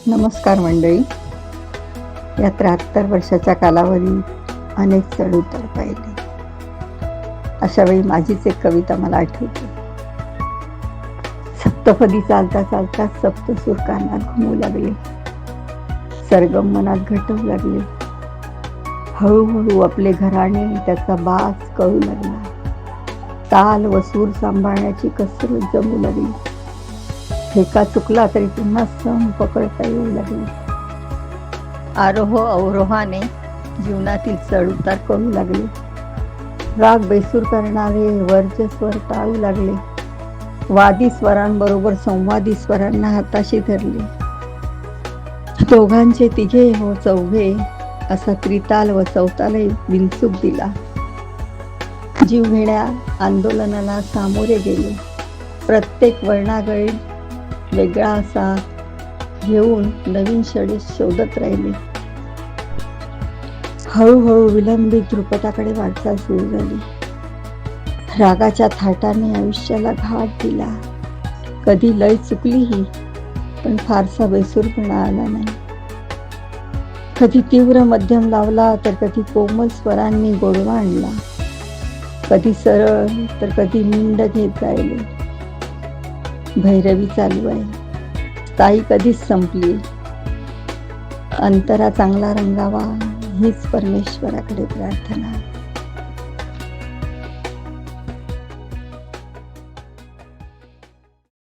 नमस्कार मंडळी. या 73 वर्षाच्या कालावधीत अनेक चढउतार पाहिले. अशा वेळी माझीच एक कविता मला आठवते. सप्तपदी चालता चालता सप्तसूर कानात घुमू लागले, सरगम मनात घटवू लागले. हळूहळू आपले घराणे त्याचा बास कळू लागला. ताल व सूर सांभाळण्याची कसरत जमू लागली. ठेका चुकला तरी पुन्हा सम पकडता येऊ लागले. आरोह अवरोहाने जीवनातील चढउतार कळू लागले. राग बेसूर करणारे वर्ज्य स्वर टाळू लागले. वादी स्वरांबरोबर संवादी स्वरांना हाताशी धरले. दोघांचे तिघे हो चौघे असा त्रिताल व चौतालही बिनचूक दिला. जीवघेण्या आंदोलनाला सामोरे गेले. प्रत्येक वर्णागळी वेगळा असा घेऊन नवीन शोध शोधत राहिले. हळूहळू विलंबित ध्रुपदाकडे वाटचाल सुरू झाली. रागाच्या थाटाने आयुष्याला घाट दिला. कधी लय चुकलीही, पण फारसा बेसूरपणा आला नाही. कधी तीव्र मध्यम लावला तर कधी कोमल स्वरांनी गोडवा आणला. कधी सरळ तर कधी मिंड घेत जायले. भैरवी चालू आहे, ताई कधीच संपली. अंतरा चांगला रंगावा हीच परमेश्वराकडे प्रार्थना.